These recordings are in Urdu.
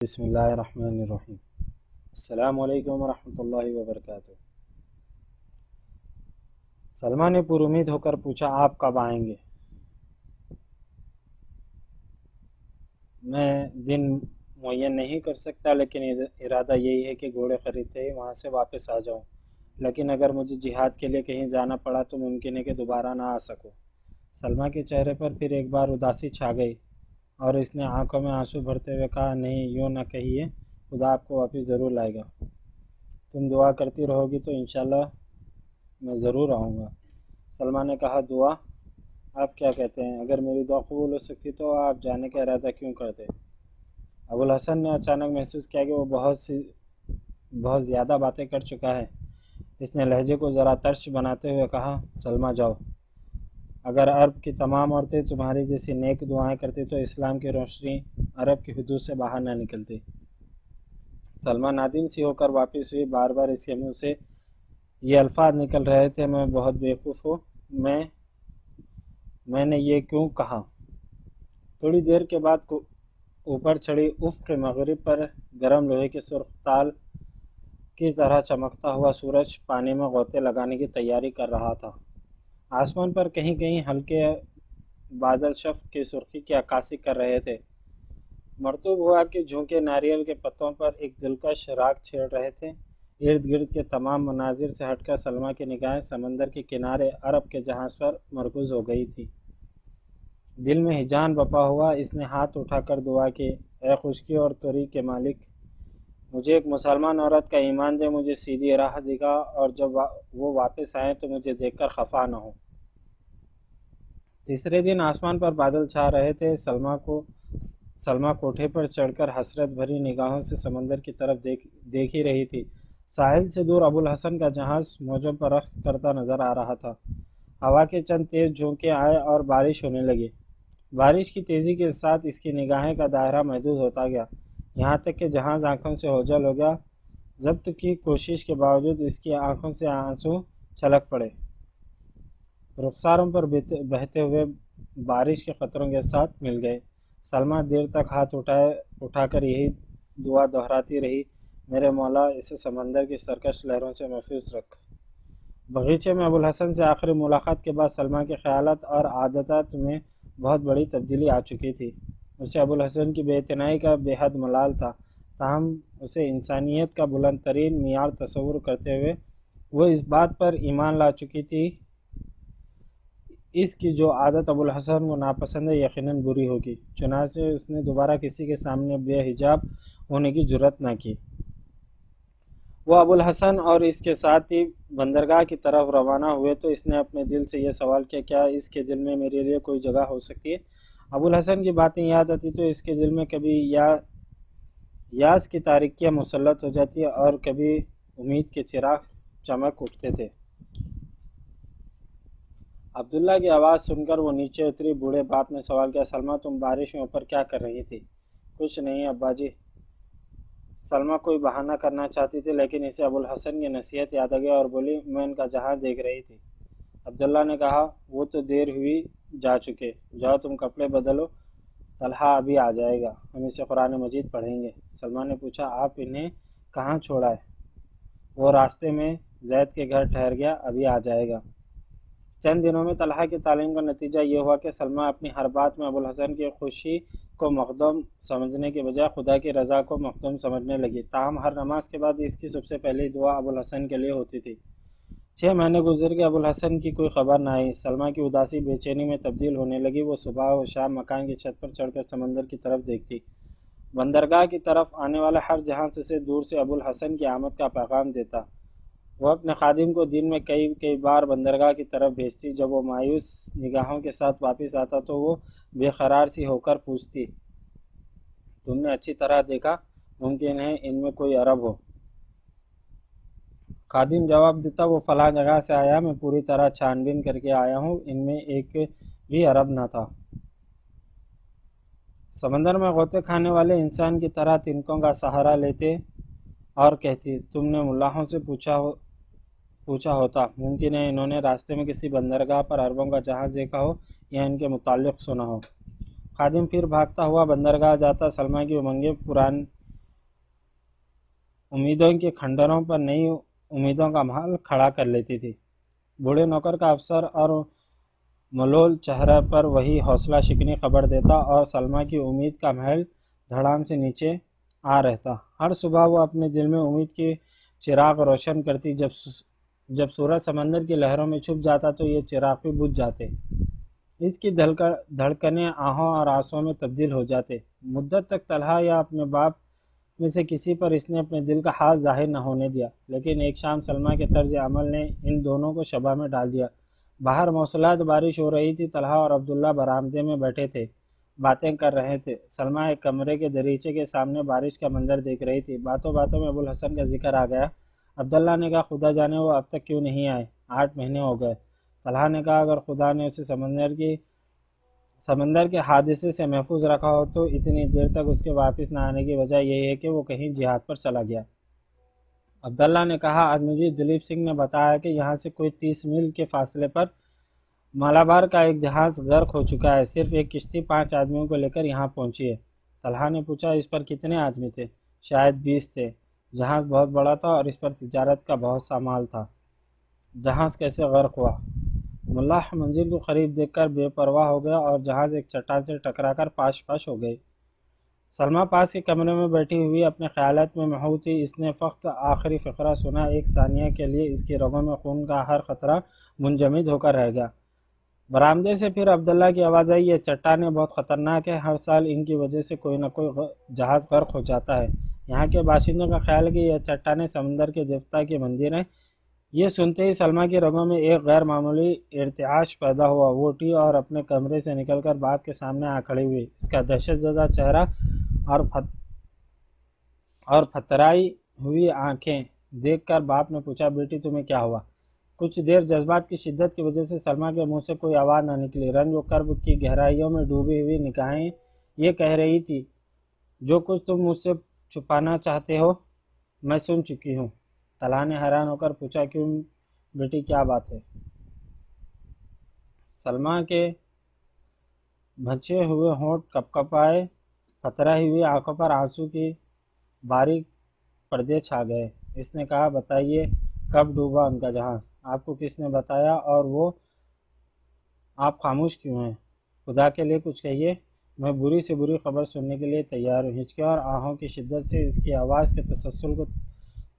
بسم اللہ الرحمن الرحیم۔ السلام علیکم ورحمۃ اللہ وبرکاتہ۔ سلمہ نے پر امید ہو کر پوچھا، آپ کب آئیں گے؟ میں دن معین نہیں کر سکتا، لیکن ارادہ یہی ہے کہ گھوڑے خریدتے ہی وہاں سے واپس آ جاؤں، لیکن اگر مجھے جہاد کے لیے کہیں جانا پڑا تو ممکن ہے کہ دوبارہ نہ آ سکوں۔ سلمہ کے چہرے پر پھر ایک بار اداسی چھا گئی اور اس نے آنکھوں میں آنسو بھرتے ہوئے کہا، نہیں، یوں نہ کہیے، خدا آپ کو واپس ضرور لائے گا۔ تم دعا کرتی رہو گی تو انشاءاللہ میں ضرور آؤں گا۔ سلمہ نے کہا، دعا؟ آپ کیا کہتے ہیں؟ اگر میری دعا قبول ہو سکتی تو آپ جانے کا ارادہ کیوں کرتے؟ ابوالحسن نے اچانک محسوس کیا کہ وہ بہت زیادہ باتیں کر چکا ہے۔ اس نے لہجے کو ذرا ترش بناتے ہوئے کہا، سلمہ جاؤ۔ اگر عرب کی تمام عورتیں تمہاری جیسی نیک دعائیں کرتی تو اسلام کی روشنی عرب کی حدود سے باہر نہ نکلتی۔ سلمہ نادم سی ہو کر واپس ہوئی۔ بار بار اس کے منہ سے یہ الفاظ نکل رہے تھے، میں بہت بیوقوف ہوں، میں نے یہ کیوں کہا؟ تھوڑی دیر کے بعد اوپر چڑھی افق مغرب پر گرم لوہے کے سرخ تال کی طرح چمکتا ہوا سورج پانی میں غوطے لگانے کی تیاری کر رہا تھا۔ آسمان پر کہیں کہیں ہلکے بادل شفق کی سرخی کی عکاسی کر رہے تھے۔ مرطوب ہوا کہ جھونکے ناریل کے پتوں پر ایک دلکش راگ چھیڑ رہے تھے۔ ارد گرد کے تمام مناظر سے ہٹ کر سلمہ کی نگاہیں سمندر کے کنارے عرب کے جہاز پر مرکوز ہو گئی تھی۔ دل میں ہیجان بپا ہوا، اس نے ہاتھ اٹھا کر دعا کی، اے خشکی اور تری کے مالک، مجھے ایک مسلمان عورت کا ایمان دے، مجھے سیدھی راہ دکھا، اور جب وہ واپس آئیں تو مجھے دیکھ کر خفا نہ ہو۔ تیسرے دن آسمان پر بادل چھا رہے تھے۔ سلمہ کوٹھے پر چڑھ کر حسرت بھری نگاہوں سے سمندر کی طرف دیکھ ہی رہی تھی۔ ساحل سے دور ابوالحسن کا جہاز موجوں پر رقص کرتا نظر آ رہا تھا۔ ہوا کے چند تیز جھونکے آئے اور بارش ہونے لگی۔ بارش کی تیزی کے ساتھ اس کی نگاہیں کا دائرہ محدود ہوتا گیا، یہاں تک کہ جہاز آنکھوں سے اوجھل ہو گیا۔ ضبط کی کوشش کے باوجود اس کی آنکھوں سے آنسو چھلک پڑے۔ رخساروں پر بہتے ہوئے بارش کے قطروں کے ساتھ مل گئے۔ سلمہ دیر تک ہاتھ اٹھا کر یہی دعا دہراتی رہی، میرے مولا، اسے سمندر کی سرکش لہروں سے محفوظ رکھ۔ باغیچے میں ابوالحسن سے آخری ملاقات کے بعد سلمہ کے خیالات اور عادات میں بہت بڑی تبدیلی آ چکی تھی۔ اسے ابوالحسن کی بے اعتنائی کا بے حد ملال تھا، تاہم اسے انسانیت کا بلند ترین معیار تصور کرتے ہوئے وہ اس بات پر ایمان لا چکی تھی اس کی جو عادت ابوالحسن کو ناپسند ہے یقیناً بری ہوگی۔ چنانچہ اس نے دوبارہ کسی کے سامنے بے حجاب ہونے کی جرأت نہ کی۔ وہ ابوالحسن اور اس کے ساتھی بندرگاہ کی طرف روانہ ہوئے تو اس نے اپنے دل سے یہ سوال کیا، کیا اس کے دل میں میرے لیے کوئی جگہ ہو سکتی ہے؟ ابوالحسن کی باتیں یاد آتی تو اس کے دل میں کبھی یاس کی تاریکیاں مسلط ہو جاتی اور کبھی امید کے چراغ چمک اٹھتے تھے۔ عبداللہ کی آواز سن کر وہ نیچے اتری۔ بوڑھے باپ نے سوال کیا، سلمہ تم بارش میں اوپر کیا کر رہی تھی؟ کچھ نہیں ابا جی۔ سلمہ کوئی بہانہ کرنا چاہتی تھی، لیکن اسے ابوالحسن کی نصیحت یاد آ گئی اور بولی، میں ان کا جہاز دیکھ رہی تھی۔ عبداللہ نے کہا، وہ تو دیر ہوئی جا چکے، جاؤ تم کپڑے بدلو، طلحہ ابھی آ جائے گا، ہم اسے قرآن مجید پڑھیں گے۔ سلمہ نے پوچھا، آپ انہیں کہاں چھوڑا ہے؟ وہ راستے میں زید کے گھر ٹھہر گیا، ابھی آ جائے گا۔ چند دنوں میں طلحہ کی تعلیم کا نتیجہ یہ ہوا کہ سلمہ اپنی ہر بات میں ابوالحسن کی خوشی کو مقدم سمجھنے کے بجائے خدا کی رضا کو مقدم سمجھنے لگی۔ تاہم ہر نماز کے بعد اس کی سب سے پہلی دعا ابوالحسن کے لیے ہوتی تھی۔ 6 مہینے گزر گئے، ابوالحسن کی کوئی خبر نہ آئی۔ سلمہ کی اداسی بے چینی میں تبدیل ہونے لگی۔ وہ صبح و شام مکان کی چھت پر چڑھ کر سمندر کی طرف دیکھتی۔ بندرگاہ کی طرف آنے والا ہر جہاز اسے دور سے ابوالحسن کی آمد کا پیغام دیتا۔ وہ اپنے خادم کو دن میں کئی بار بندرگاہ کی طرف بھیجتی۔ جب وہ مایوس نگاہوں کے ساتھ واپس آتا تو وہ بے قرار سی ہو کر پوچھتی، تم نے اچھی طرح دیکھا؟ ممکن ہے ان میں کوئی عرب ہو؟ خادم جواب دیتا، وہ فلاں جگہ سے آیا، میں پوری طرح چھان بین کر کے آیا ہوں، ان میں ایک بھی عرب نہ تھا۔ سمندر میں غوطے کھانے والے انسان کی طرح تنکوں کا سہارا لیتے اور کہتی، تم نے ملاحوں سے پوچھا ہوتا، ممکن ہے انہوں نے راستے میں کسی بندرگاہ پر عربوں کا جہاز دیکھا ہو یا ان کے متعلق سنا ہو۔ خادم پھر بھاگتا ہوا بندرگاہ جاتا۔ سلمہ کی امنگیں امیدوں کے کھنڈروں پر نئی امیدوں کا محل کھڑا کر لیتی تھی۔ بوڑھے نوکر کا افسر اور ملول چہرہ پر وہی حوصلہ شکنی خبر دیتا اور سلمیٰ کی امید کا محل دھڑام سے نیچے آ رہتا۔ ہر صبح وہ اپنے دل میں امید کی چراغ روشن کرتی۔ جب سورج سمندر کی لہروں میں چھپ جاتا تو یہ چراغ بھی بجھ جاتے۔ اس کی دھڑکنیں آہوں اور آنسوؤں میں تبدیل ہو جاتے۔ مدت تک طلحہ یا اپنے باپ میں سے کسی پر اس نے اپنے دل کا حال ظاہر نہ ہونے دیا، لیکن ایک شام سلمیٰ کے طرز عمل نے ان دونوں کو شبہ میں ڈال دیا۔ باہر موسلادھ بارش ہو رہی تھی۔ طلحہ اور عبداللہ برآمدے میں بیٹھے تھے، باتیں کر رہے تھے۔ سلمیٰ ایک کمرے کے دریچے کے سامنے بارش کا منظر دیکھ رہی تھی۔ باتوں باتوں میں ابوالحسن کا ذکر آ گیا۔ عبداللہ نے کہا، خدا جانے وہ اب تک کیوں نہیں آئے، 8 مہینے ہو گئے۔ طلحہ نے کہا، اگر خدا نے اسے سمندر کے حادثے سے محفوظ رکھا ہو تو اتنی دیر تک اس کے واپس نہ آنے کی وجہ یہی ہے کہ وہ کہیں جہاد پر چلا گیا۔ عبداللہ نے کہا، آج مجھے دلیپ سنگھ نے بتایا کہ یہاں سے کوئی 30 میل کے فاصلے پر مالابار کا ایک جہاز غرق ہو چکا ہے۔ صرف ایک کشتی 5 آدمیوں کو لے کر یہاں پہنچی ہے۔ طلحہ نے پوچھا، اس پر کتنے آدمی تھے؟ شاید 20 تھے۔ جہاز بہت بڑا تھا اور اس پر تجارت کا بہت سا مال تھا۔ جہاز کیسے غرق ہوا؟ ملاح منزل کو قریب دیکھ کر بے پرواہ ہو گیا اور جہاز ایک چٹان سے ٹکرا کر پاش پاش ہو گئی۔ سلمیٰ پاس کے کمرے میں بیٹھی ہوئی اپنے خیالات میں محو تھی۔ اس نے فقط آخری فقرہ سنا۔ ایک ثانیہ کے لیے اس کی رگوں میں خون کا ہر قطرہ منجمد ہو کر رہ گیا۔ برآمدے سے پھر عبداللہ کی آواز آئی، یہ چٹانیں بہت خطرناک ہیں، ہر سال ان کی وجہ سے کوئی نہ کوئی جہاز غرق ہو جاتا ہے۔ یہاں کے باشندوں کا خیال ہے کہ یہ چٹانیں سمندر کے دیوتا کی مندر ہیں۔ یہ سنتے ہی سلمیٰ کی رگوں میں ایک غیر معمولی ارتعاش پیدا ہوا۔ وہ اٹھی اور اپنے کمرے سے نکل کر باپ کے سامنے آ کھڑی ہوئی۔ اس کا دہشت زدہ چہرہ اور پھترائی ہوئی آنکھیں دیکھ کر باپ نے پوچھا، بیٹی تمہیں کیا ہوا؟ کچھ دیر جذبات کی شدت کی وجہ سے سلمیٰ کے منہ سے کوئی آواز نہ نکلی۔ رنج و کرب کی گہرائیوں میں ڈوبی ہوئی نگاہیں یہ کہہ رہی تھی، جو کچھ تم مجھ سے چھپانا چاہتے ہو میں سن چکی ہوں۔ طلحہ نے حیران ہو کر پوچھا، کیوں بیٹی، کیا بات ہے؟ سلمیٰ کے بھنچے ہوئے ہونٹ کپ کپائے، پھترائی ہوئی آنکھوں پر آنسو کی باریک پردے چھا گئے۔ اس نے کہا، بتائیے، کب ڈوبا ان کا جہاز؟ آپ کو کس نے بتایا اور وہ آپ خاموش کیوں ہیں؟ خدا کے لیے کچھ کہیے، میں بری سے بری خبر سننے کے لیے تیار ہوں۔ ہچکیوں اور آہوں کی شدت سے اس کی آواز کے تسلسل کو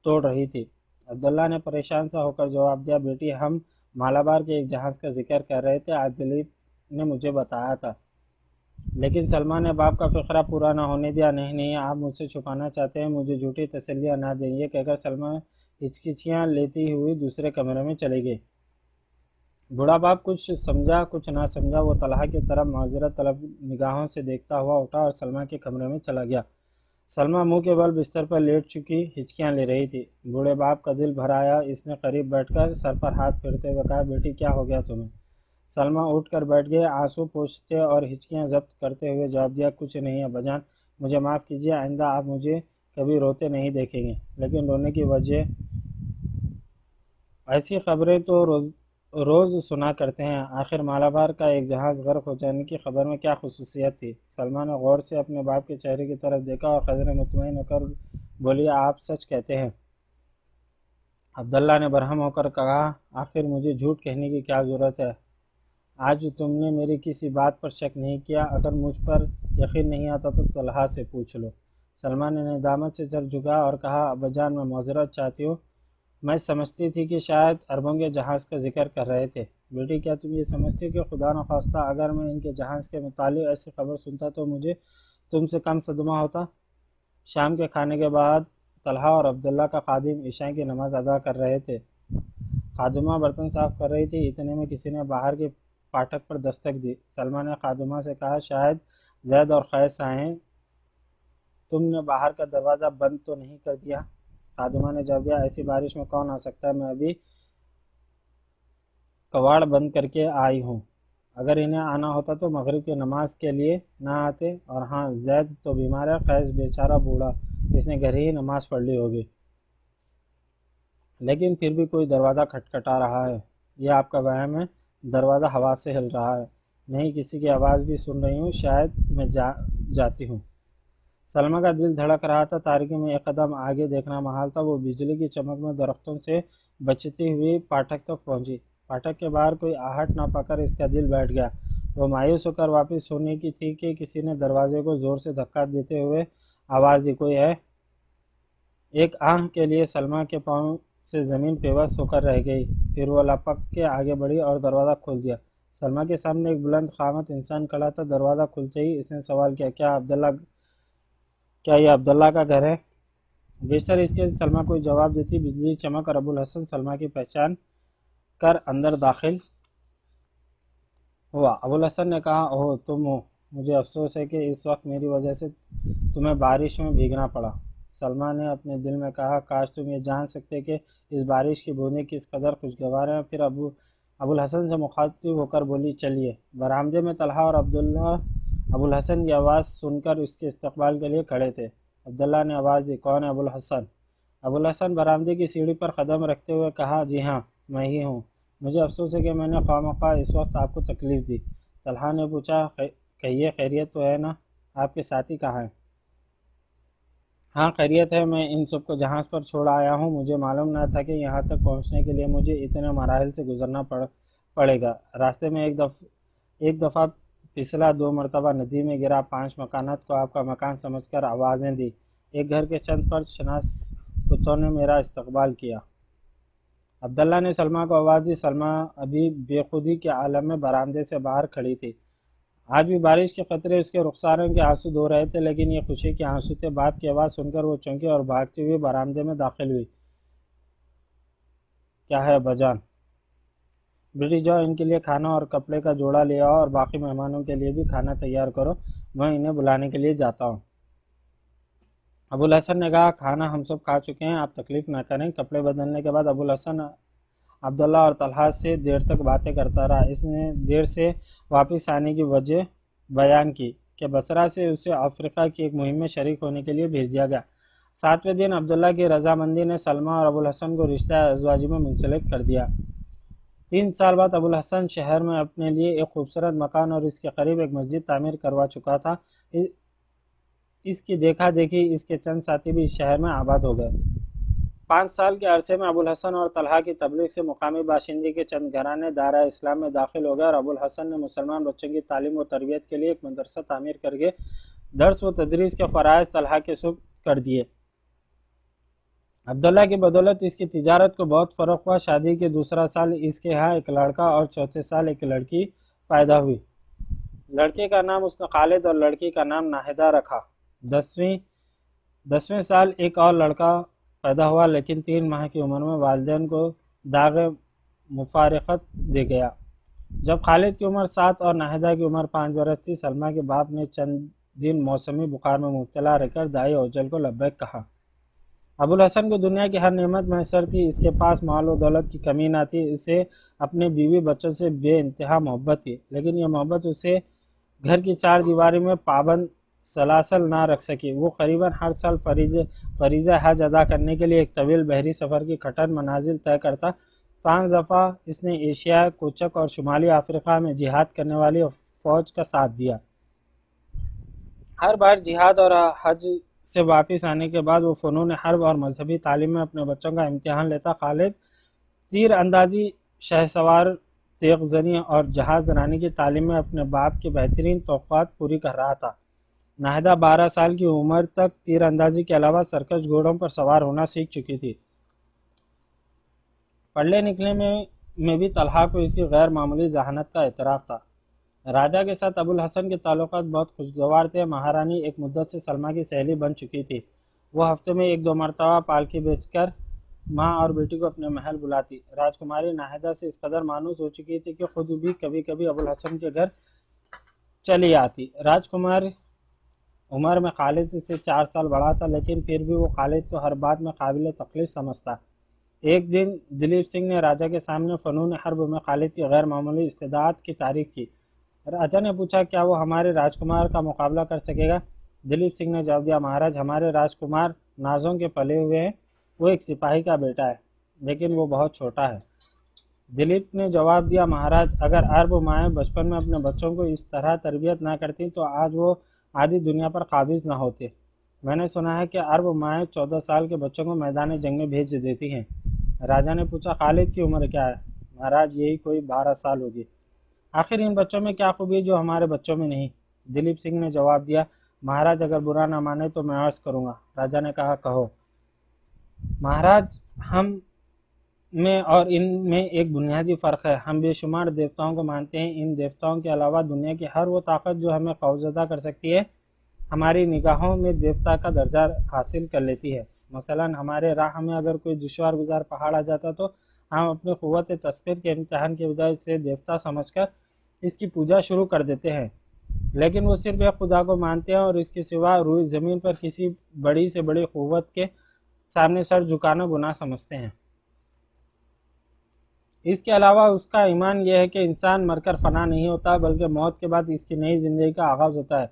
توڑ رہی تھی۔ عبداللہ نے پریشان سا ہو کر جواب دیا، بیٹی، ہم مالابار کے ایک جہاز کا ذکر کر رہے تھے، آج دلیپ نے مجھے بتایا تھا۔ لیکن سلمیٰ نے باپ کا فقرہ پورا نہ ہونے دیا۔ نہیں، آپ مجھ سے چھپانا چاہتے ہیں، مجھے جھوٹی تسلیاں نہ دیں۔ یہ کہہ کر سلمیٰ ہچکیاں لیتی ہوئی دوسرے کمرے میں چلی گئی۔ بوڑھا باپ کچھ سمجھا کچھ نہ سمجھا۔ وہ طلحہ کی طرف معذرت طلب نگاہوں سے دیکھتا ہوا اٹھا اور سلمیٰ کے کمرے میں چلا گیا۔ سلمیٰ منہ کے بل بستر پر لیٹ چکی ہچکیاں لے رہی تھی۔ بوڑھے باپ کا دل بھر آیا۔ اس نے قریب بیٹھ کر سر پر ہاتھ پھیرتے ہوئے کہا، بیٹی، کیا ہو گیا تمہیں؟ سلمیٰ اٹھ کر بیٹھ گئی۔ آنسو پوچھتے اور ہچکیاں ضبط کرتے ہوئے جواب دیا، کچھ نہیں ابا جان، مجھے معاف کیجیے، آئندہ آپ مجھے کبھی روتے نہیں دیکھیں گے۔ لیکن رونے کی وجہ؟ ایسی خبریں تو روز سنا کرتے ہیں۔ آخر مالابار کا ایک جہاز غرق ہو جانے کی خبر میں کیا خصوصیت تھی؟ سلمیٰ نے غور سے اپنے باپ کے چہرے کی طرف دیکھا اور قدرے مطمئن ہو کر بولی، آپ سچ کہتے ہیں؟ عبداللہ نے برہم ہو کر کہا، آخر مجھے جھوٹ کہنے کی کیا ضرورت ہے؟ آج تم نے میری کسی بات پر شک نہیں کیا، اگر مجھ پر یقین نہیں آتا تو طلحہ سے پوچھ لو۔ سلمیٰ نے ندامت سے سر جھکا اور کہا، ابا جان، میں معذرت چاہتی ہوں، میں سمجھتی تھی کہ شاید عربوں کے جہاز کا ذکر کر رہے تھے۔ بیٹی، کیا تم یہ سمجھتی ہو کہ خدا نخواستہ اگر میں ان کے جہاز کے متعلق ایسی خبر سنتا تو مجھے تم سے کم صدمہ ہوتا؟ شام کے کھانے کے بعد طلحہ اور عبداللہ کا خادم عشاء کی نماز ادا کر رہے تھے۔ خادمہ برتن صاف کر رہی تھی۔ اتنے میں کسی نے باہر کے پھاٹک پر دستک دی۔ سلمیٰ نے خادمہ سے کہا، شاید زید اور قیس آئے ہیں، تم نے باہر کا دروازہ بند تو نہیں کر دیا؟ خادمہ نے جواب دیا، ایسی بارش میں کون آ سکتا ہے، میں ابھی کواڑ بند کر کے آئی ہوں۔ اگر انہیں آنا ہوتا تو مغرب کی نماز کے لیے نہ آتے، اور ہاں، زید تو بیمار ہے، قیس بیچارہ بوڑھا، اس نے گھر ہی نماز پڑھ لی ہوگی۔ لیکن پھر بھی کوئی دروازہ کھٹکھٹا رہا ہے۔ یہ آپ کا وہم ہے، دروازہ ہوا سے ہل رہا ہے۔ نہیں، کسی کی آواز بھی سن رہی ہوں، شاید میں جاتی ہوں۔ سلمیٰ کا دل دھڑک رہا تھا، تاریکی میں ایک قدم آگے دیکھنا محال تھا۔ وہ بجلی کی چمک میں درختوں سے بچتی ہوئی پھاٹک تک پہنچی۔ پھاٹک کے باہر کوئی آہٹ نہ پا کر اس کا دل بیٹھ گیا۔ وہ مایوس ہو کر واپس ہونے کی تھی کہ کسی نے دروازے کو زور سے دھکا دیتے ہوئے آواز دی، کوئی ہے؟ ایک آہ کے لیے سلمیٰ کے پاؤں سے زمین پیوست ہو کر رہ گئی، پھر وہ لپک کے آگے بڑھی اور دروازہ کھول دیا۔ سلمیٰ کے سامنے ایک بلند قامت انسان کھڑا تھا۔ دروازہ کھلتے ہی اس نے سوال کیا، کیا یہ عبداللہ کا گھر ہے؟ بیشتر اس کے سلمیٰ کوئی جواب دیتی۔ بجلی چمک اور ابوالحسن سلمیٰ کی پہچان کر اندر داخل ہوا۔ ابوالحسن نے کہا، اوہ تم ہو، مجھے افسوس ہے کہ اس وقت میری وجہ سے تمہیں بارش میں بھیگنا پڑا۔ سلمیٰ نے اپنے دل میں کہا، کاش تم یہ جان سکتے کہ اس بارش کی بوندیں کس قدر خوشگوار ہیں۔ پھر ابوالحسن سے مخاطب ہو کر بولی، چلیے۔ برآمدے میں طلحہ اور عبداللہ ابوالحسن کی آواز سن کر اس کے استقبال کے لیے کھڑے تھے۔ عبداللہ نے آواز دی، کون ہے ابوالحسن؟ ابوالحسن برآمدے کی سیڑھی پر قدم رکھتے ہوئے کہا، جی ہاں میں ہی ہوں، مجھے افسوس ہے کہ میں نے خواہ اس وقت آپ کو تکلیف دی۔ طلحہ نے پوچھا، کہیے خیریت تو ہے نا؟ آپ کے ساتھی کہاں ہیں؟ ہاں خیریت ہے، میں ان سب کو جہاز پر چھوڑ آیا ہوں۔ مجھے معلوم نہ تھا کہ یہاں تک پہنچنے کے لیے مجھے اتنے مراحل سے گزرنا پڑے گا۔ راستے میں ایک دفعہ پھسلا، 2 مرتبہ ندی میں گرا، 5 مکانات کو آپ کا مکان سمجھ کر آوازیں دی۔ ایک گھر کے چند فرد شناس کتوں نے میرا استقبال کیا۔ عبداللہ نے سلمیٰ کو آواز دی۔ سلمیٰ ابھی بے خودی کے عالم میں برآمدے سے باہر کھڑی تھی۔ آج بھی بارش کے قطرے اس کے رخساروں کے آنسو دھو رہے تھے، لیکن یہ خوشی کے آنسو تھے۔ باپ کی آواز سن کر وہ چونکی اور بھاگتی ہوئی برآمدے میں داخل ہوئی۔ کیا ہے اباجان؟ بیٹی جاؤ، ان کے لیے کھانا اور کپڑے کا جوڑا لے آؤ اور باقی مہمانوں کے لیے بھی کھانا تیار کرو، میں انہیں بلانے کے لیے جاتا ہوں۔ ابوالحسن نے کہا، کھانا ہم سب کھا چکے ہیں، آپ تکلیف نہ کریں۔ کپڑے بدلنے کے بعد ابوالحسن عبداللہ اور طلحہ سے دیر تک باتیں کرتا رہا۔ اس نے دیر سے واپس آنے کی وجہ بیان کی کہ بصرہ سے اسے افریقہ کی ایک مہم میں شریک ہونے کے لیے بھیج دیا گیا۔ 7ویں دن عبداللہ کی رضامندی نے سلمیٰ اور ابوالحسن کو رشتہ ازدواجی میں منسلک کر دیا۔ 3 سال بعد ابوالحسن شہر میں اپنے لیے ایک خوبصورت مکان اور اس کے قریب ایک مسجد تعمیر کروا چکا تھا۔ اس کی دیکھا دیکھی اس کے چند ساتھی بھی اس شہر میں آباد ہو گئے۔ 5 سال کے عرصے میں ابوالحسن اور طلحہ کی تبلیغ سے مقامی باشندے کے چند گھرانے دائرہ اسلام میں داخل ہو گئے اور ابوالحسن نے مسلمان بچوں کی تعلیم و تربیت کے لیے ایک مدرسہ تعمیر کر کے درس و تدریس کے فرائض طلحہ کے سپرد کر دیے۔ عبداللہ کی بدولت اس کی تجارت کو بہت فروغ ہوا۔ شادی کے دوسرا سال اس کے ہاں ایک لڑکا اور چوتھے سال ایک لڑکی پیدا ہوئی۔ لڑکے کا نام اس نے خالد اور لڑکی کا نام ناہدہ رکھا۔ 10ویں سال ایک اور لڑکا پیدا ہوا، لیکن 3 ماہ کی عمر میں والدین کو داغ مفارقت دے گیا۔ جب خالد کی عمر 7 اور ناہدہ کی عمر 5 برس تھی، سلمیٰ کے باپ نے چند دن موسمی بخار میں مبتلا رہ کر دائی اوجل کو لبیک کہا۔ ابوالحسن کو دنیا کی ہر نعمت میسر تھی، اس کے پاس مال و دولت کی کمی نہ تھی، اسے اپنے بیوی بچوں سے بے انتہا محبت تھی، لیکن یہ محبت اسے گھر کی 4 دیواری میں پابند سلاسل نہ رکھ سکی۔ وہ قریباً ہر سال فریضہ حج ادا کرنے کے لیے ایک طویل بحری سفر کی کٹھن منازل طے کرتا۔ 5 دفعہ اس نے ایشیا، کوچک اور شمالی افریقہ میں جہاد کرنے والی فوج کا ساتھ دیا۔ ہر بار جہاد اور حج سے واپس آنے کے بعد وہ فنون حرب اور مذہبی تعلیم میں اپنے بچوں کا امتحان لیتا۔ خالد تیر اندازی، شہ سوار، تیغ زنی اور جہاز رانی کی تعلیم میں اپنے باپ کی بہترین توقعات پوری کر رہا تھا۔ ناہدہ 12 سال کی عمر تک تیر اندازی کے علاوہ سرکش گھوڑوں پر سوار ہونا سیکھ چکی تھی۔ پڑھنے لکھنے میں بھی طلحہ کو اس کی غیر معمولی ذہانت کا اعتراف تھا۔ راجہ کے ساتھ ابوالحسن کے تعلقات بہت خوشگوار تھے۔ مہارانی ایک مدت سے سلمیٰ کی سہیلی بن چکی تھی۔ وہ ہفتے میں 1-2 مرتبہ پالکی بیچ کر ماں اور بیٹی کو اپنے محل بلاتی۔ راجکماری ناہدہ سے اس قدر مانوس ہو چکی تھی کہ خود بھی کبھی کبھی ابوالحسن کے گھر چلی آتی۔ راجکمار عمر میں خالد سے 4 سال بڑا تھا، لیکن پھر بھی وہ خالد کو ہر بات میں قابل تقلید سمجھتا۔ ایک دن دلیپ سنگھ نے راجہ کے سامنے فنون حرب میں خالد کی غیر معمولی استعداد کی تعریف کی۔ راجہ نے پوچھا، کیا وہ ہمارے راجکمار کا مقابلہ کر سکے گا؟ دلیپ سنگھ نے جواب دیا، مہاراج ہمارے راجکمار نازوں کے پلے ہوئے ہیں، وہ ایک سپاہی کا بیٹا ہے، لیکن وہ بہت چھوٹا ہے۔ دلیپ نے جواب دیا، مہاراج اگر عرب مائیں بچپن میں اپنے بچوں کو اس طرح تربیت نہ کرتی تو آج وہ آدھی دنیا پر قابض نہ ہوتے۔ میں نے سنا ہے کہ عرب مائیں 14 سال کے بچوں کو میدان جنگ میں بھیج دیتی ہیں۔ راجا نے پوچھا خالد کی عمر کیا ہے؟ مہاراج یہی کوئی 12 سال ہوگی۔ آخر ان بچوں میں کیا خوبی ہے جو ہمارے بچوں میں نہیں؟ دلیپ سنگھ نے جواب دیا، مہاراج اگر برا نہ مانے تو میں عرض کروں گا۔ راجا نے کہا کہو۔ مہاراج ہم میں اور ان میں ایک بنیادی فرق ہے۔ ہم بے شمار دیوتاؤں کو مانتے ہیں، ان دیوتاؤں کے علاوہ دنیا کی ہر وہ طاقت جو ہمیں خوفزدہ کر سکتی ہے ہماری نگاہوں میں دیوتا کا درجہ حاصل کر لیتی ہے۔ مثلا ہمارے راہ میں اگر کوئی دشوار گزار پہاڑ آ جاتا تو ہم اپنی قوت تسخیر کے امتحان کی بجائے اسے دیوتا سمجھ کر اس کی پوجا شروع کر دیتے ہیں، لیکن وہ صرف ایک خدا کو مانتے ہیں اور اس کے سوا روئے زمین پر کسی بڑی سے بڑی قوت کے سامنے سر جھکانا گناہ سمجھتے ہیں۔ اس کے علاوہ اس کا ایمان یہ ہے کہ انسان مر کر فنا نہیں ہوتا بلکہ موت کے بعد اس کی نئی زندگی کا آغاز ہوتا ہے۔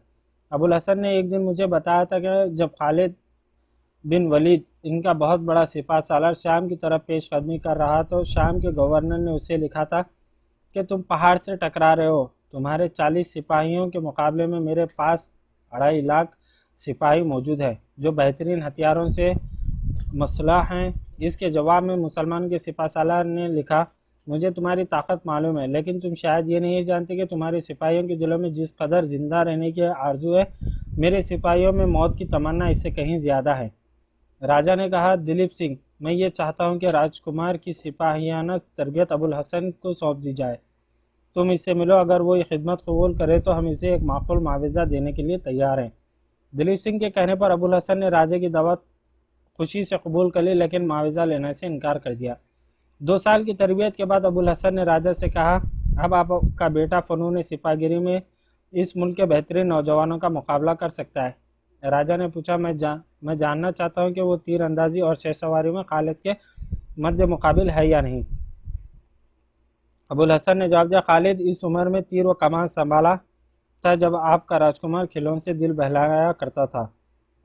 ابوالحسن نے ایک دن مجھے بتایا تھا کہ جب خالد بن ولید ان کا بہت بڑا سپاہ سالار شام کی طرف پیش قدمی کر رہا تو شام کے گورنر نے اسے لکھا تھا کہ تم پہاڑ سے ٹکرا رہے ہو، تمہارے 40 سپاہیوں کے مقابلے میں میرے پاس 2.5 لاکھ سپاہی موجود ہے جو بہترین ہتھیاروں سے مسلح ہیں۔ اس کے جواب میں مسلمان کے سپاہ سالار نے لکھا، مجھے تمہاری طاقت معلوم ہے لیکن تم شاید یہ نہیں جانتے کہ تمہارے سپاہیوں کے دلوں میں جس قدر زندہ رہنے کی آرزو ہے میرے سپاہیوں میں موت کی تمنا اس سے کہیں زیادہ ہے۔ راجا نے کہا، دلیپ سنگھ، میں یہ چاہتا ہوں کہ راجکمار کی سپاہیانہ تربیت ابوالحسن کو سونپ دی جائے۔ تم اس سے ملو، اگر وہ یہ خدمت قبول کرے تو ہم اسے ایک معقول معاوضہ دینے کے لیے تیار ہیں۔ دلیپ سنگھ کے کہنے پر ابوالحسن نے راجا کی دعوت خوشی سے قبول کر لی لیکن معاوضہ لینے سے انکار کر دیا۔ 2 سال کی تربیت کے بعد ابوالحسن نے راجا سے کہا، اب آپ کا بیٹا فنون سپاہ گیری میں اس ملک کے بہترین نوجوانوں کا مقابلہ کر سکتا ہے۔ راجا نے پوچھا، میں جاننا چاہتا ہوں کہ وہ تیر اندازی اور شہ سواری میں خالد کے مد مقابل ہے یا نہیں۔ ابوالحسن نے جواب دیا، خالد اس عمر میں تیر و کمان سنبھالا تھا جب آپ کا راجکمار کھلون سے دل بہلایا کرتا تھا،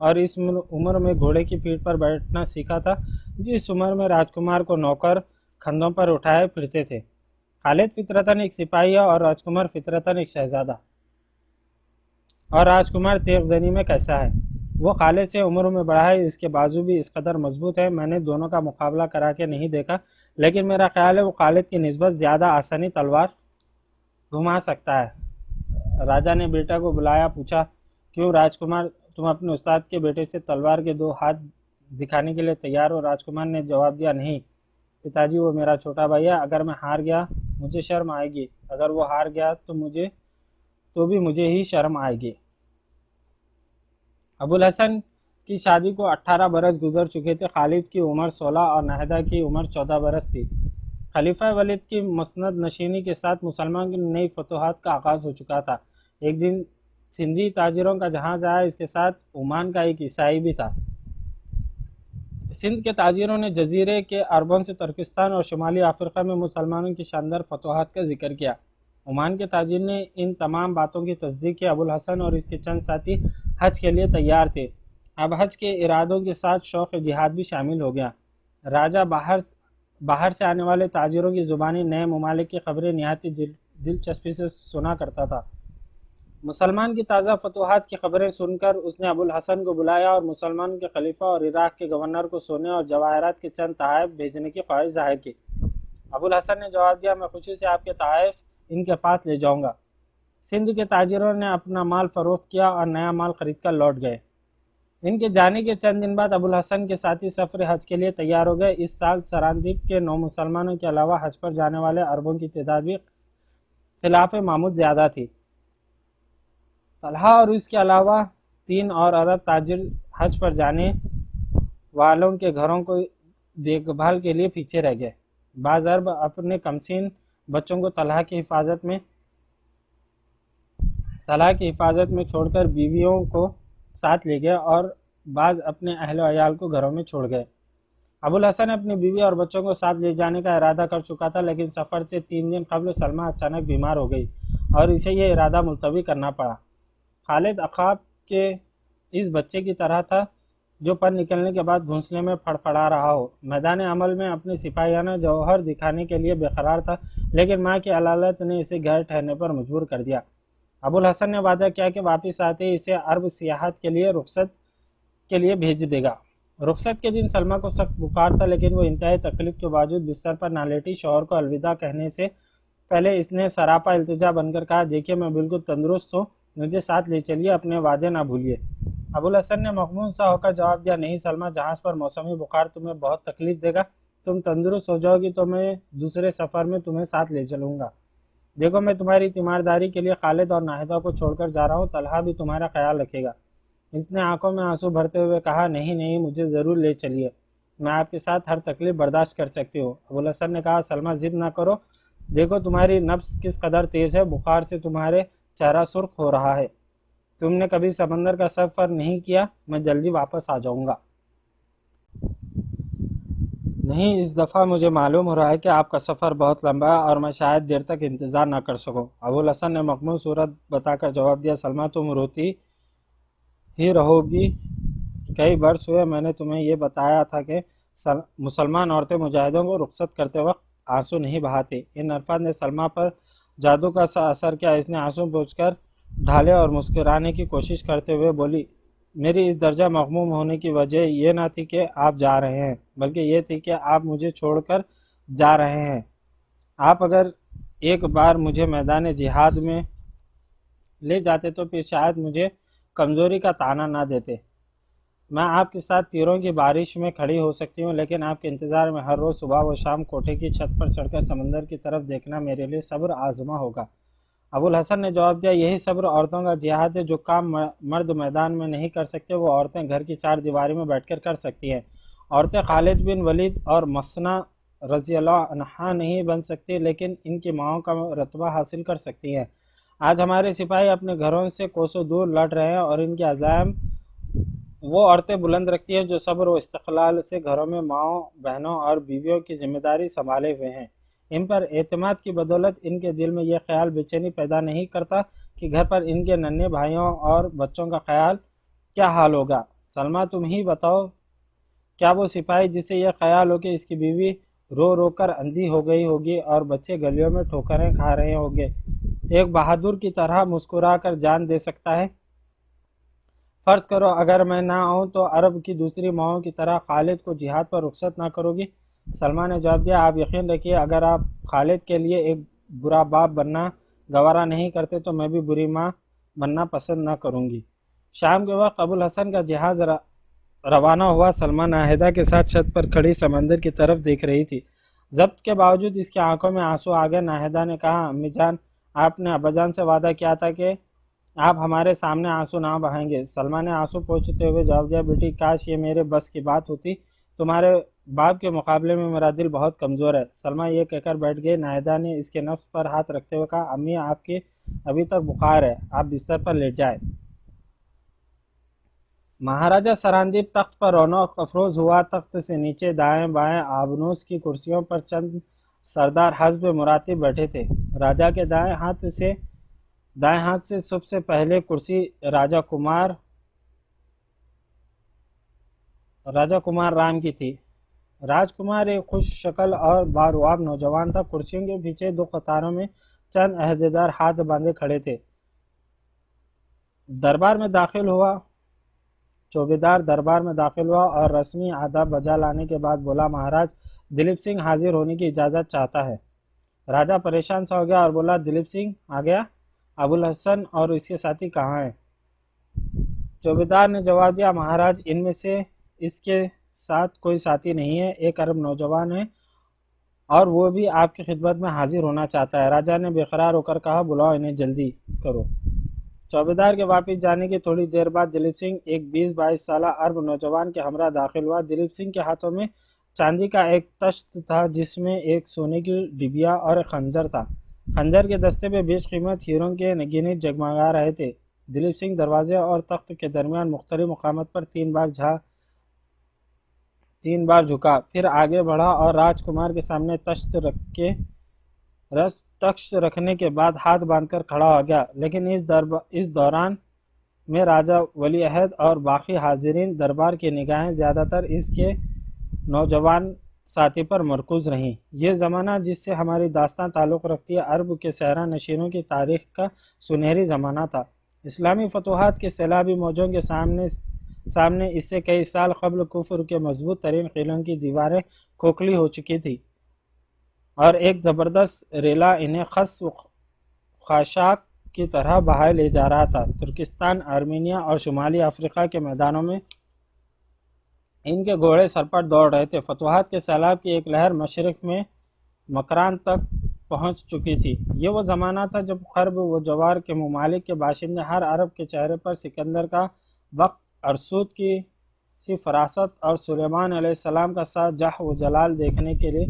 اور اس عمر میں گھوڑے کی پیٹھ پر بیٹھنا سیکھا تھا جس عمر میں راجکمار کو نوکر کندھوں پر اٹھائے پھرتے تھے۔ خالد فطرتاً ایک سپاہی ہے اور راجکمار فطرتاً ایک شہزادہ۔ اور راجکمار تیغ زنی میں کیسا ہے؟ وہ خالد سے عمر میں بڑا ہے، اس کے بازو بھی اس قدر مضبوط ہے۔ میں نے دونوں کا مقابلہ کرا کے نہیں دیکھا لیکن میرا خیال ہے وہ خالد کی نسبت زیادہ آسانی تلوار گھما سکتا ہے۔ راجا نے بیٹا کو بلایا، پوچھا، کیوں راجکمار، تم اپنے استاد کے بیٹے سے تلوار کے 2 ہاتھ دکھانے کے لیے تیار ہو؟ راجکمار نے جواب دیا، نہیں پتا جی، وہ میرا چھوٹا بھائی ہے، اگر میں ہار گیا مجھے شرم آئے گی، اگر وہ ہار گیا تو بھی مجھے ہی شرم آئے گی۔ ابوالحسن کی شادی کو 18 برس گزر چکے تھے۔ خالد کی عمر 16 اور ناہیدہ کی عمر 14 برس تھی۔ خلیفہ ولید کی مسند نشینی کے ساتھ مسلمان کی نئی فتوحات کا آغاز ہو چکا تھا۔ ایک دن سندھی تاجروں کا جہاز آیا، اس کے ساتھ عمان کا ایک عیسائی بھی تھا۔ سندھ کے تاجروں نے جزیرے کے عربوں سے ترکستان اور شمالی افریقہ میں مسلمانوں کی شاندار فتوحات کا ذکر کیا۔ عمان کے تاجر نے ان تمام باتوں کی تصدیق کی۔ ابوالحسن اور اس کے چند ساتھی حج کے لیے تیار تھے۔ اب حج کے ارادوں کے ساتھ شوق جہاد بھی شامل ہو گیا۔ راجہ باہر سے آنے والے تاجروں کی زبانی نئے ممالک کی خبریں نہایت دلچسپی سے سنا کرتا تھا۔ مسلمان کی تازہ فتوحات کی خبریں سن کر اس نے ابوالحسن کو بلایا اور مسلمان کے خلیفہ اور عراق کے گورنر کو سونے اور جواہرات کے چند تحائف بھیجنے کی خواہش ظاہر کی۔ ابوالحسن نے جواب دیا، میں خوشی سے آپ کے تحائف ان کے پاس لے جاؤں گا۔ سندھ کے تاجروں نے اپنا مال فروخت کیا اور نیا مال خرید کر لوٹ گئے۔ ان کے جانے کے چند دن بعد ابوالحسن کے ساتھی سفر حج کے لیے تیار ہو گئے۔ اس سال سراندیپ کے 9 مسلمانوں کے علاوہ حج پر جانے والے عربوں کی تعداد بھی خلاف معمول زیادہ تھی۔ طلحہ اور اس کے علاوہ 3 اور عرب تاجر حج پر جانے والوں کے گھروں کو دیکھ بھال کے لیے پیچھے رہ گئے۔ بعض عرب اپنے کمسین بچوں کو طلحہ کی حفاظت میں چھوڑ کر بیویوں کو ساتھ لے گئے اور بعض اپنے اہل و عیال کو گھروں میں چھوڑ گئے۔ ابوالحسن اپنی بیوی اور بچوں کو ساتھ لے جانے کا ارادہ کر چکا تھا لیکن سفر سے 3 دن قبل سلمہ اچانک بیمار ہو گئی اور اسے یہ ارادہ ملتوی کرنا پڑا۔ خالد عقاب کے اس بچے کی طرح تھا جو پر نکلنے کے بعد گھونسلے میں پھڑپڑا رہا ہو۔ میدان عمل میں اپنے سپاہیانہ جوہر دکھانے کے لیے بے قرار تھا لیکن ماں کی علالت نے اسے گھر ٹھہرنے پر مجبور کر دیا۔ ابوالحسن نے وعدہ کیا کہ واپس آتے ہی اسے عرب سیاحت کے لیے رخصت کے لیے بھیج دے گا۔ رخصت کے دن سلمیٰ کو سخت بخار تھا، لیکن وہ انتہائی تکلیف کے باوجود بستر پر نہ لیٹی۔ شوہر کو الوداع کہنے سے پہلے اس نے سراپا التجا بن کر کہا، دیکھیے میں بالکل تندرست ہوں، مجھے ساتھ لے چلیے، اپنے وعدے نہ بھولیے۔ ابوالحسن نے مغموم سا ہو کر جواب دیا، نہیں سلمیٰ، جہاز پر موسمی بخار تمہیں بہت تکلیف دے گا، تم تندرست ہو جاؤ گی تو میں دوسرے سفر میں تمہیں ساتھ لے چلوں گا۔ دیکھو میں تمہاری تیمارداری کے لیے خالد اور ناہیدہ کو چھوڑ کر جا رہا ہوں، طلحہ بھی تمہارا خیال رکھے گا۔ اس نے آنکھوں میں آنسو بھرتے ہوئے کہا، نہیں نہیں، مجھے ضرور لے چلیے، میں آپ کے ساتھ ہر تکلیف برداشت کر سکتی ہوں۔ ابوالحسن نے کہا، سلمیٰ ضد نہ کرو، دیکھو تمہاری نبض کس قدر تیز ہے، بخار سے تمہارے چہرہ سرخ ہو رہا ہے، تم نے کبھی سمندر کا سفر نہیں کیا، میں جلدی واپس آ جاؤں گا۔ نہیں، اس دفعہ مجھے معلوم ہو رہا ہے کہ آپ کا سفر بہت لمبا ہے اور میں شاید دیر تک انتظار نہ کر سکوں۔ ابوالحسن نے مغموم صورت بتا کر جواب دیا، سلمیٰ تم روتی ہی رہو گی، کئی برس ہوئے میں نے تمہیں یہ بتایا تھا کہ مسلمان عورتیں مجاہدوں کو رخصت کرتے وقت آنسو نہیں بہاتی۔ ان الفاظ نے سلمیٰ پر جادو کا سا اثر کیا، اس نے آنسو پوچھ کر ڈھالے اور مسکرانے کی کوشش کرتے ہوئے بولی، میری اس درجہ مغموم ہونے کی وجہ یہ نہ تھی کہ آپ جا رہے ہیں، بلکہ یہ تھی کہ آپ مجھے چھوڑ کر جا رہے ہیں۔ آپ اگر ایک بار مجھے میدان جہاد میں لے جاتے تو پھر شاید مجھے کمزوری کا طعنہ نہ دیتے۔ میں آپ کے ساتھ تیروں کی بارش میں کھڑی ہو سکتی ہوں، لیکن آپ کے انتظار میں ہر روز صبح و شام کوٹھے کی چھت پر چڑھ کر سمندر کی طرف دیکھنا میرے لیے صبر آزما ہوگا۔ ابوالحسن نے جواب دیا، یہی صبر عورتوں کا جہاد ہے، جو کام مرد میدان میں نہیں کر سکتے وہ عورتیں گھر کی چار دیواری میں بیٹھ کر کر سکتی ہیں۔ عورتیں خالد بن ولید اور مسنہ رضی اللہ عنہا نہیں بن سکتی، لیکن ان کی ماؤں کا رتبہ حاصل کر سکتی ہیں۔ آج ہمارے سپاہی اپنے گھروں سے کوسوں دور لڑ رہے ہیں اور ان کے عزائم وہ عورتیں بلند رکھتی ہیں جو صبر و استقلال سے گھروں میں ماؤں، بہنوں اور بیویوں کی ذمہ داری سنبھالے ہوئے ہیں۔ ان پر اعتماد کی بدولت ان کے دل میں یہ خیال بے چینی پیدا نہیں کرتا کہ گھر پر ان کے ننھے بھائیوں اور بچوں کا خیال کیا حال ہوگا۔ سلمیٰ تم ہی بتاؤ، کیا وہ سپاہی جسے یہ خیال ہو کہ اس کی بیوی رو رو کر اندھی ہو گئی ہوگی اور بچے گلیوں میں ٹھوکریں کھا رہے ہوں گے، ایک بہادر کی طرح مسکرا کر جان دے سکتا ہے؟ فرض کرو اگر میں نہ آؤں تو عرب کی دوسری ماؤں کی طرح خالد کو جہاد پر رخصت نہ کرو گی؟ سلمیٰ نے جواب دیا، آپ یقین رکھیے، اگر آپ خالد کے لیے ایک برا باپ بننا گوارا نہیں کرتے تو میں بھی بری ماں بننا پسند نہ کروں گی۔ شام کے وقت ابوالحسن کا جہاز روانہ ہوا۔ سلمیٰ ناہیدہ کے ساتھ چھت پر کھڑی سمندر کی طرف دیکھ رہی تھی۔ ضبط کے باوجود اس کی آنکھوں میں آنسو آ گئے۔ ناہیدہ نے کہا، امی جان، آپ نے ابا جان سے وعدہ کیا تھا کہ آپ ہمارے سامنے آنسو نہ بہائیں گے۔ سلمیٰ نے آنسو پوچھتے ہوئے جواب دیا، بیٹی کاش یہ میرے بس کی بات ہوتی، تمہارے باپ کے مقابلے میں میرا دل بہت کمزور ہے۔ سلمیٰ یہ کہہ کر بیٹھ گئی۔ ناہیدہ نے اس کے نفس پر ہاتھ رکھتے ہوئے کہا، امی آپ کی ابھی تک بخار ہے، آپ بستر پر لیٹ جائیں۔ مہاراجہ سراندیپ تخت پر رونق افروز ہوا۔ تخت سے نیچے دائیں بائیں آبنوس کی کرسیوں پر چند سردار حسب مراتب بیٹھے تھے۔ راجا کے دائیں ہاتھ سے سب سے پہلے کرسی راجا کمار رام کی تھی۔ راج کمار ایک خوش شکل اور بارواب نوجوان تھا۔ کرسیوں کے پیچھے دو قطاروں میں چند عہدیدار ہاتھ باندھے کھڑے تھے۔ چوبیدار دربار میں داخل ہوا اور رسمی آداب بجا لانے کے بعد بولا، مہاراج دلیپ سنگھ حاضر ہونے کی اجازت چاہتا ہے۔ راجا پریشان سا ہو گیا اور بولا، دلیپ سنگھ آ گیا؟ ابوالحسن اور اس کے ساتھی کہاں ہیں؟ چوبیدار نے جواب دیا، مہاراج ان میں سے اس کے ساتھ کوئی ساتھی نہیں ہے، ایک عرب نوجوان ہے اور وہ بھی آپ کی خدمت میں حاضر ہونا چاہتا ہے۔ راجا نے بے قرار ہو کر کہا، بلاؤ انہیں، جلدی کرو۔ چوبیدار کے واپس جانے کی تھوڑی دیر بعد دلیپ سنگھ ایک 20-22 سالہ عرب نوجوان کے ہمراہ داخل ہوا۔ دلیپ سنگھ کے ہاتھوں میں چاندی کا ایک تشت تھا جس میں ایک سونے کی ڈبیا اور ایک خنجر تھا۔ خنجر کے دستے پہ بیش قیمت ہیروں کے نگینت جگمگا رہے تھے۔ دلیپ سنگھ دروازے اور تخت کے درمیان مختلف مقامات پر 3 بار جھکا، پھر آگے بڑھا اور راج کمار کے سامنے تخت رکھنے کے بعد ہاتھ باندھ کر کھڑا ہو گیا۔ لیکن اس دوران میں راجہ ولی عہد اور باقی حاضرین دربار کی نگاہیں زیادہ تر اس کے نوجوان ساتھی پر مرکوز رہیں۔ یہ زمانہ جس سے ہماری داستان تعلق رکھتی ہے، عرب کے صحرا نشینوں کی تاریخ کا سنہری زمانہ تھا۔ اسلامی فتوحات کے سیلابی موجوں کے سامنے اس سے کئی سال قبل کفر کے مضبوط ترین قلعوں کی دیواریں کھوکھلی ہو چکی تھی اور ایک زبردست ریلا انہیں خس و خاشاک کی طرح بہائے لے جا رہا تھا۔ ترکستان، آرمینیا اور شمالی افریقہ کے میدانوں میں ان کے گھوڑے سر پر دوڑ رہے تھے۔ فتوحات کے سیلاب کی ایک لہر مشرق میں مکران تک پہنچ چکی تھی۔ یہ وہ زمانہ تھا جب غرب و جوار کے ممالک کے باشندے ہر عرب کے چہرے پر سکندر کا وقت، ارسطو کی سی فراست اور سلیمان علیہ السلام کا سا جاہ و جلال دیکھنے کے لیے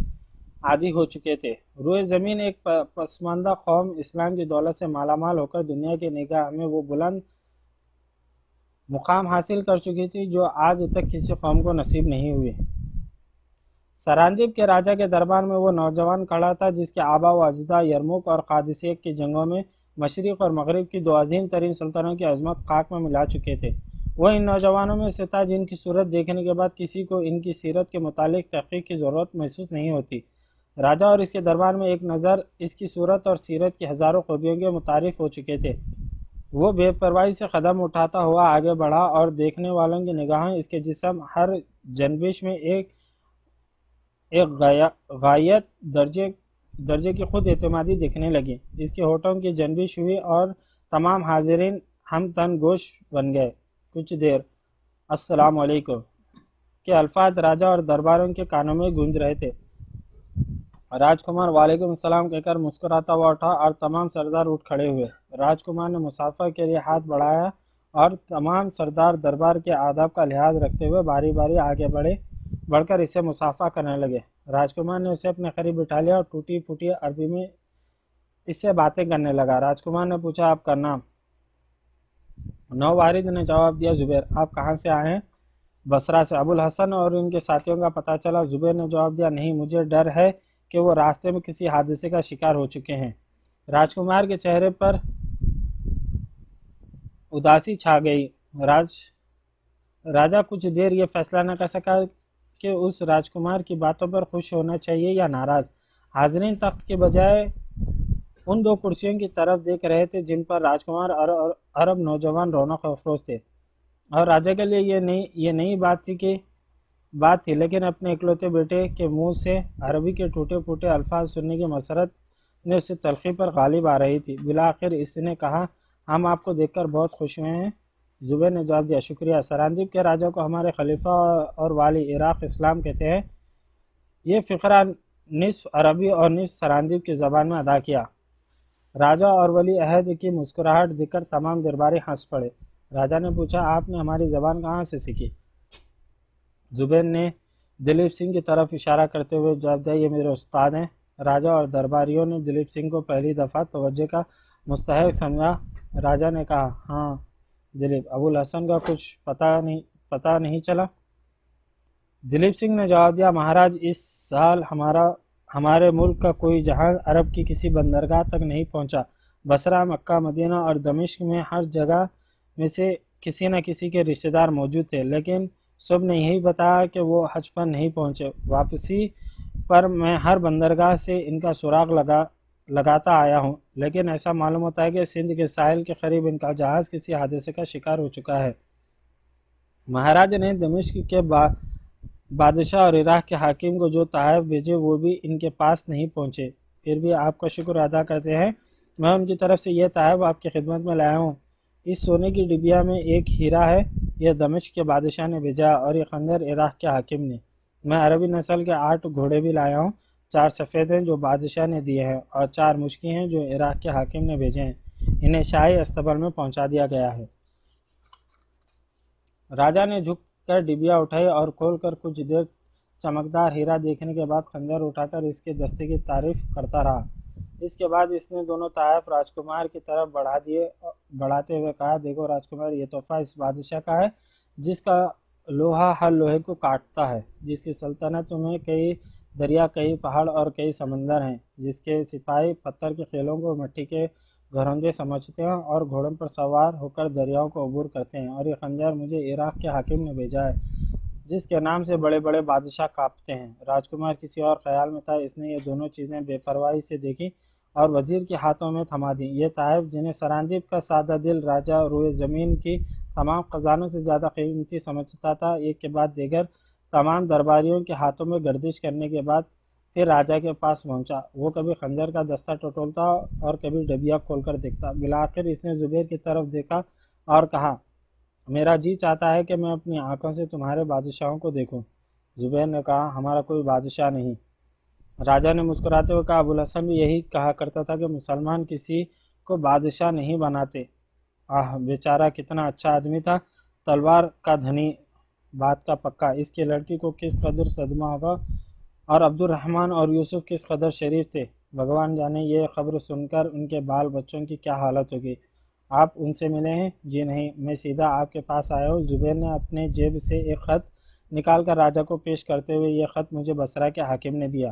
عادی ہو چکے تھے۔ روئے زمین ایک پسماندہ قوم اسلام کی دولت سے مالا مال ہو کر دنیا کی نگاہ میں وہ بلند مقام حاصل کر چکی تھی جو آج تک کسی قوم کو نصیب نہیں ہوئی۔ سراندیب کے راجہ کے دربار میں وہ نوجوان کھڑا تھا جس کے آبا و اجداد یرموک اور قادسیہ کی جنگوں میں مشرق اور مغرب کی دو عظیم ترین سلطنتوں کی عظمت خاک میں ملا چکے تھے۔ وہ ان نوجوانوں میں سے تھا جن کی صورت دیکھنے کے بعد کسی کو ان کی سیرت کے متعلق تحقیق کی ضرورت محسوس نہیں ہوتی۔ راجہ اور اس کے دربار میں ایک نظر اس کی صورت اور سیرت کی ہزاروں خوبیوں کے متعارف ہو چکے تھے۔ وہ بے پرواہی سے قدم اٹھاتا ہوا آگے بڑھا اور دیکھنے والوں کی نگاہیں اس کے جسم ہر جنبش میں ایک غایت درجے کی خود اعتمادی دکھنے لگی۔ اس کے ہونٹوں کی جنبش ہوئی اور تمام حاضرین ہم تن گوش بن گئے۔ کچھ دیر السلام علیکم کے الفاظ راجہ اور درباروں کے کانوں میں گونج رہے تھے۔ راجکمار وعلیکم السلام کہہ کر مسکراتا ہوا اٹھا اور تمام سردار اٹھ کھڑے ہوئے۔ راجکمار نے مسافہ کے لیے ہاتھ بڑھایا اور تمام سردار دربار کے آداب کا لحاظ رکھتے ہوئے باری باری آگے بڑھ کر اسے مسافہ کرنے لگے۔ راجکمار نے اسے اپنے قریب بٹھا لیا اور ٹوٹی پھوٹی عربی میں اس سے باتیں کرنے لگا۔ راجکمار نے پوچھا آپ کا نام؟ نووارد نے جواب دیا زبیر۔ آپ کہاں سے آئے ہیں؟ بصرہ سے۔ ابوالحسن اور ان کے ساتھیوں کا پتہ چلا؟ زبیر نے جواب دیا نہیں، مجھے ڈر ہے کہ وہ راستے میں کسی حادثے کا شکار ہو چکے ہیں۔ راجکمار کے چہرے پر اداسی چھا گئی۔ راجہ کچھ دیر یہ فیصلہ نہ کر سکا کہ اس راجکمار کی باتوں پر خوش ہونا چاہیے یا ناراض۔ حاضرین تخت کے بجائے ان دو کرسیوں کی طرف دیکھ رہے تھے جن پر راجکمار اور عرب نوجوان رونق افروز تھے، اور راجہ کے لیے یہ نئی بات تھی، لیکن اپنے اکلوتے بیٹے کے منہ سے عربی کے ٹوٹے پھوٹے الفاظ سننے کی مسرت نے اس سے تلخی پر غالب آ رہی تھی۔ بالآخر اس نے کہا ہم آپ کو دیکھ کر بہت خوش ہوئے ہیں۔ زبیر نے جواب دیا شکریہ۔ سراندیب کے راجہ کو ہمارے خلیفہ اور والی عراق اسلام کہتے ہیں۔ یہ فقرہ نصف عربی اور نصف سراندیب کی زبان میں ادا کیا۔ راجہ اور ولی عہد کی مسکراہٹ دیکھ کر تمام درباری ہنس پڑے۔ راجہ نے پوچھا آپ نے ہماری زبان کہاں سے سیکھی؟ زبیر نے دلیپ سنگھ کی طرف اشارہ کرتے ہوئے جواب دیا یہ میرے استاد ہیں۔ راجہ اور درباریوں نے دلیپ سنگھ کو پہلی دفعہ توجہ کا مستحق سمجھا۔ راجہ نے کہا ہاں دلیپ، ابوالحسن کا کچھ پتہ نہیں چلا؟ دلیپ سنگھ نے جواب دیا مہاراج اس سال ہمارے ملک کا کوئی جہاز عرب کی کسی بندرگاہ تک نہیں پہنچا۔ بصرہ، مکہ، مدینہ اور دمشق میں ہر جگہ میں سے کسی نہ کسی کے رشتہ دار موجود تھے، لیکن سب نے یہی بتایا کہ وہ حج پر نہیں پہنچے۔ واپسی پر میں ہر بندرگاہ سے ان کا سراغ لگاتا آیا ہوں، لیکن ایسا معلوم ہوتا ہے کہ سندھ کے ساحل کے قریب ان کا جہاز کسی حادثے کا شکار ہو چکا ہے۔ مہاراج نے دمشق کے بادشاہ اور عراق کے حاکم کو جو تحائف بھیجے وہ بھی ان کے پاس نہیں پہنچے۔ پھر بھی آپ کا شکر ادا کرتے ہیں، میں ان کی طرف سے یہ تحائف آپ کی خدمت میں لایا ہوں۔ اس سونے کی ڈبیا میں ایک ہیرا ہے، یہ دمشق کے بادشاہ نے بھیجا، اور یہ خنجر عراق کے حاکم نے۔ میں عربی نسل کے 8 گھوڑے بھی لایا ہوں، 4 سفید ہیں جو بادشاہ نے دیے ہیں، اور 4 مشکی ہیں جو عراق کے حاکم نے بھیجے ہیں۔ انہیں شاہی استبل میں پہنچا دیا گیا ہے۔ راجہ نے جھک کر ڈبیا اٹھائی اور کھول کر کچھ دیر چمکدار ہیرا دیکھنے کے بعد خنجر اٹھا کر اس کے دستے کی تعریف کرتا رہا۔ اس کے بعد اس نے دونوں تحائف راجکمار کی طرف بڑھاتے ہوئے کہا دیکھو راجکمار، یہ تحفہ اس بادشاہ کا ہے جس کا لوہا ہر لوہے کو کاٹتا ہے، جس کی سلطنت میں کئی دریا، کئی پہاڑ اور کئی سمندر ہیں، جس کے سپاہی پتھر کے قلعوں کو مٹی کے گھروندے سمجھتے ہیں اور گھوڑوں پر سوار ہو کر دریاؤں کو عبور کرتے ہیں۔ اور یہ خنجر مجھے عراق کے حاکم نے بھیجا ہے جس کے نام سے بڑے بڑے بادشاہ کانپتے ہیں۔ راجکمار کسی اور خیال میں تھا، اس نے یہ دونوں چیزیں بے پرواہی سے دیکھی اور وزیر کے ہاتھوں میں تھما دیں۔ یہ تحائف جنہیں سراندیب کا سادہ دل راجہ روئے زمین کی تمام خزانوں سے زیادہ قیمتی سمجھتا تھا۔ ایک کے بعد دیگر تمام درباریوں کے ہاتھوں میں گردش کرنے کے بعد پھر راجا کے پاس پہنچا۔ وہ کبھی خنجر کا دستہ ٹٹولتا اور کبھی ڈبیا کھول کر دیکھتا۔ بالآخر اس نے زبیر کی طرف دیکھا اور کہا، میرا جی چاہتا ہے کہ میں اپنی آنکھوں سے تمہارے بادشاہوں کو دیکھوں۔ زبیر نے کہا، ہمارا کوئی بادشاہ نہیں۔ راجا نے مسکراتے ہوئے کہا، ابوالحسن بھی یہی کہا کرتا تھا کہ مسلمان کسی کو بادشاہ نہیں بناتے۔ بیچارہ کتنا اچھا آدمی تھا، تلوار کا دھنی، بات کا پکا۔ اس کی لڑکی کو کس قدر صدمہ ہوگا، اور عبد الرحمن اور یوسف کس قدر شریف تھے۔ بھگوان جانے یہ خبر سن کر ان کے بال بچوں کی کیا حالت ہوگی۔ آپ ان سے ملے ہیں؟ جی نہیں، میں سیدھا آپ کے پاس آیا ہوں۔ زبیر نے اپنے جیب سے ایک خط نکال کر راجا کو پیش کرتے ہوئے، یہ خط مجھے بصرہ کے حاکم نے دیا۔